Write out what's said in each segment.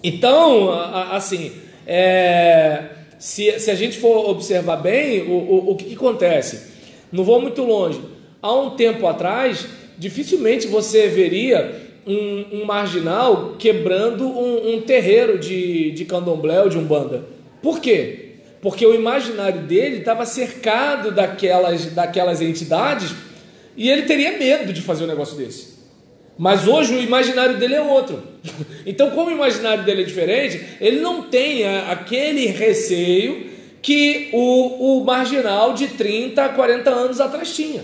Então, assim, se a gente for observar bem, o que acontece? Não vou muito longe. Há um tempo atrás, dificilmente você veria um marginal quebrando um terreiro de candomblé ou de umbanda. Por quê? Porque o imaginário dele estava cercado daquelas entidades e ele teria medo de fazer um negócio desse. Mas hoje o imaginário dele é outro. Então, como o imaginário dele é diferente, ele não tem aquele receio que o marginal de 30, 40 anos atrás tinha,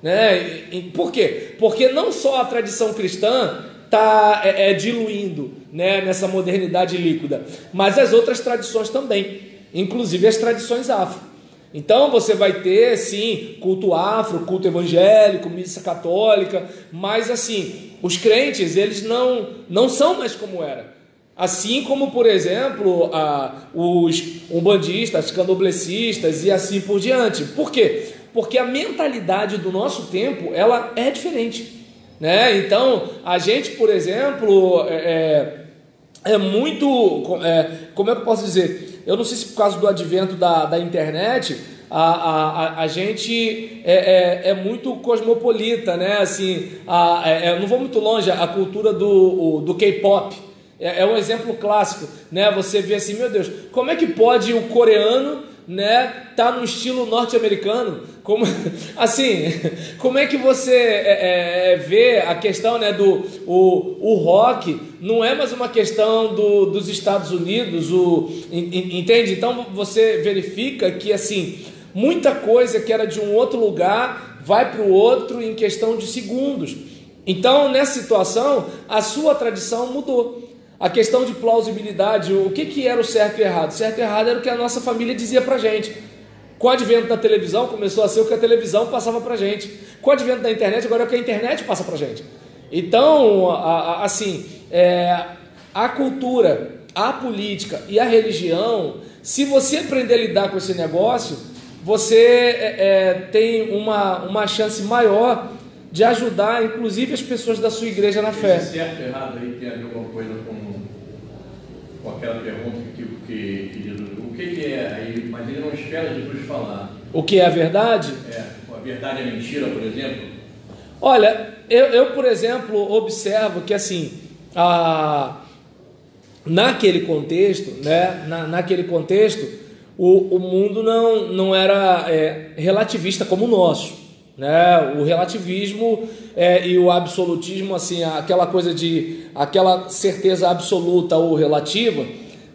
né? Por quê? Porque não só a tradição cristã está diluindo, né, nessa modernidade líquida, mas as outras tradições também, inclusive as tradições afro. Então você vai ter, sim, culto afro, culto evangélico, missa católica, mas assim, os crentes, eles não são mais como era. Assim como, por exemplo, os umbandistas, candomblecistas e assim por diante. Por quê? Porque a mentalidade do nosso tempo, ela é diferente, né? Então, a gente, por exemplo, muito... como é que eu posso dizer? Eu não sei se por causa do advento da internet, a gente é muito cosmopolita, né? Assim, não vou muito longe, a cultura do K-pop é um exemplo clássico, né? Você vê assim, meu Deus, como é que pode o coreano, né, tá no estilo norte-americano? Como, assim, como é que você vê a questão, né, o rock não é mais uma questão dos Estados Unidos, entende? Então você verifica que, assim, muita coisa que era de um outro lugar vai para o outro em questão de segundos. Então, nessa situação, a sua tradição mudou. A questão de plausibilidade, o que era o certo e errado? O certo e errado era o que a nossa família dizia pra gente. Com o advento da televisão, começou a ser o que a televisão passava pra gente. Com o advento da internet, agora é o que a internet passa pra gente. Então, assim, a cultura, a política e a religião, se você aprender a lidar com esse negócio, você tem uma chance maior de ajudar, inclusive, as pessoas da sua igreja na fé. Esse certo e errado aí tem a ver alguma coisa com aquela pergunta que Jesus, o que é aí, mas ele não espera Jesus falar. O que é a verdade? A verdade é mentira, por exemplo? Olha, eu por exemplo, observo que assim, naquele contexto, né, naquele contexto, o mundo não era relativista como o nosso. Né? O relativismo e o absolutismo, assim, aquela certeza absoluta ou relativa,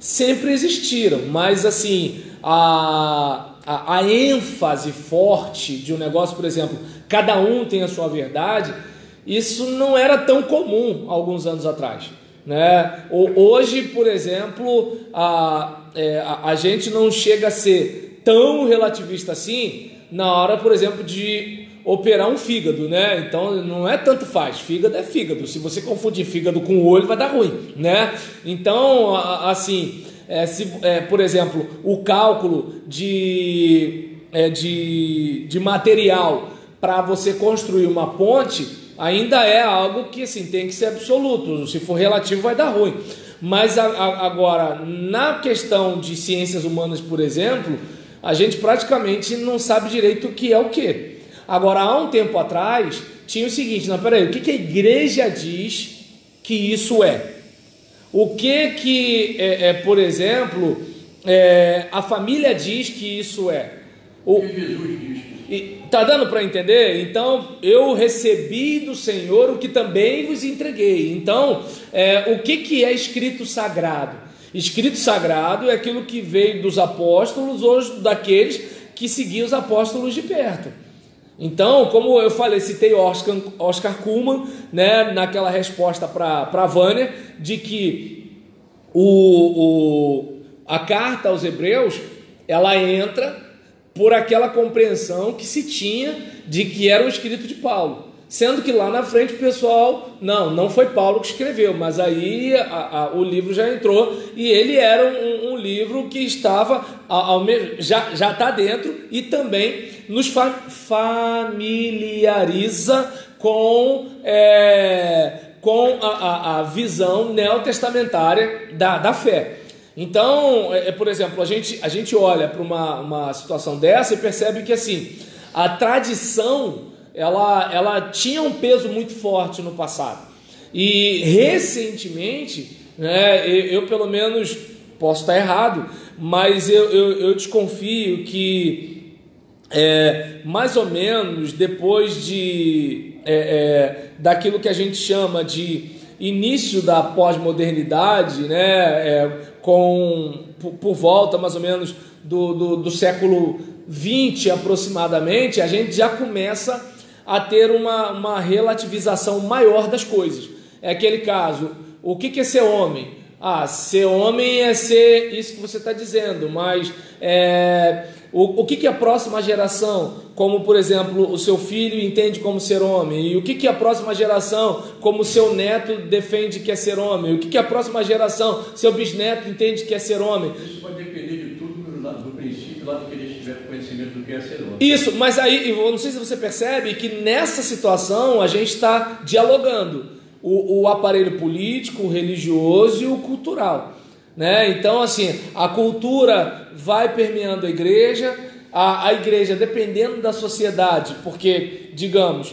sempre existiram, mas assim, a ênfase forte de um negócio, por exemplo, cada um tem a sua verdade, isso não era tão comum alguns anos atrás, né? Hoje, por exemplo, a gente não chega a ser tão relativista assim na hora, por exemplo, de operar um fígado, né? Então não é tanto faz, fígado é fígado. Se você confundir fígado com o olho, vai dar ruim, né? Então, assim, por exemplo, o cálculo de material para você construir uma ponte ainda é algo que, assim, tem que ser absoluto. Se for relativo, vai dar ruim. Mas agora, na questão de ciências humanas, por exemplo, a gente praticamente não sabe direito o que é o quê. Agora, há um tempo atrás, tinha o seguinte, não, peraí, o que a igreja diz que isso é? O que por exemplo, a família diz que isso é? O que Jesus diz que isso é? Tá dando para entender? Então, eu recebi do Senhor o que também vos entreguei. Então, o que é escrito sagrado? Escrito sagrado é aquilo que veio dos apóstolos ou daqueles que seguiam os apóstolos de perto. Então, como eu falei, citei Oscar Cullmann, né, naquela resposta para a Vânia, de que a carta aos Hebreus, ela entra por aquela compreensão que se tinha de que era o escrito de Paulo, sendo que lá na frente o pessoal, não foi Paulo que escreveu, mas aí o livro já entrou e ele era um livro que estava, já está dentro e também nos familiariza com com a visão neotestamentária da fé. Então, por exemplo, a gente olha para uma situação dessa e percebe que assim, a tradição ela tinha um peso muito forte no passado. E recentemente, né, eu pelo menos posso estar errado, mas eu desconfio que mais ou menos depois daquilo que a gente chama de início da pós-modernidade, né, por volta mais ou menos do século XX aproximadamente, a gente já começa a ter uma relativização maior das coisas. É aquele caso, o que é ser homem? Ser homem é ser isso que você está dizendo, mas o que a próxima geração, como por exemplo o seu filho entende como ser homem, e o que a próxima geração, como seu neto defende que é ser homem, o que a próxima geração, seu bisneto entende que é ser homem. Isso pode depender de tudo do princípio, lá do que eles tiverem conhecimento do que é ser homem. Isso, mas aí, eu não sei se você percebe que nessa situação a gente está dialogando o aparelho político, o religioso e o cultural, né? Então, assim, a cultura vai permeando a igreja, a igreja dependendo da sociedade, porque, digamos,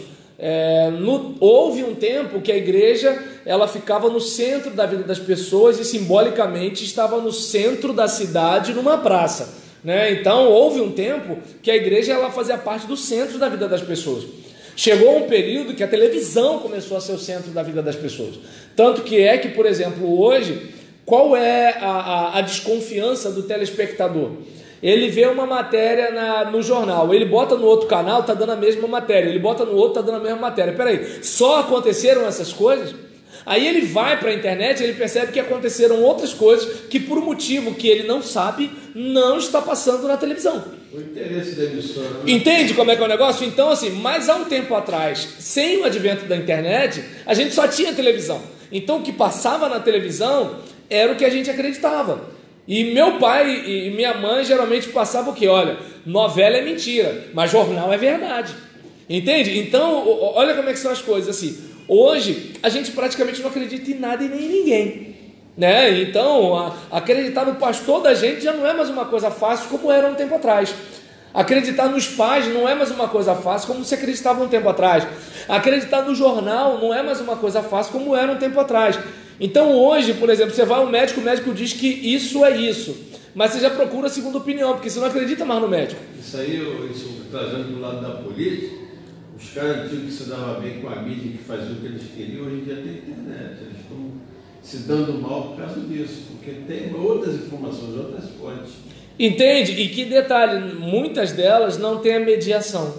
houve um tempo que a igreja ela ficava no centro da vida das pessoas e simbolicamente estava no centro da cidade, numa praça, né? Então, houve um tempo que a igreja ela fazia parte do centro da vida das pessoas. Chegou um período que a televisão começou a ser o centro da vida das pessoas. Tanto que, por exemplo, hoje, qual é a desconfiança do telespectador? Ele vê uma matéria no jornal, ele bota no outro canal, está dando a mesma matéria, ele bota no outro, está dando a mesma matéria. Peraí, só aconteceram essas coisas? Aí ele vai para a internet, ele percebe que aconteceram outras coisas que por um motivo que ele não sabe, não está passando na televisão. O interesse da emissora. Né? Entende como é que é o negócio? Então assim, mas há um tempo atrás, sem o advento da internet, a gente só tinha televisão. Então o que passava na televisão era o que a gente acreditava. E meu pai e minha mãe geralmente passavam o quê? Olha, novela é mentira, mas jornal é verdade. Entende? Então, olha como é que são as coisas assim. Hoje, a gente praticamente não acredita em nada e nem em ninguém, né? Então, acreditar no pastor da gente já não é mais uma coisa fácil como era um tempo atrás. Acreditar nos pais não é mais uma coisa fácil como se acreditava um tempo atrás. Acreditar no jornal não é mais uma coisa fácil como era um tempo atrás. Então, hoje, por exemplo, você vai ao médico, o médico diz que isso é isso, mas você já procura a segunda opinião, porque você não acredita mais no médico. Isso aí, isso trazendo do lado da política. Os caras antigos que se davam bem com a mídia, que faziam o que eles queriam, hoje em dia tem internet. Eles estão se dando mal por causa disso, porque tem outras informações, outras fontes. Entende? E que detalhe, muitas delas não têm a mediação.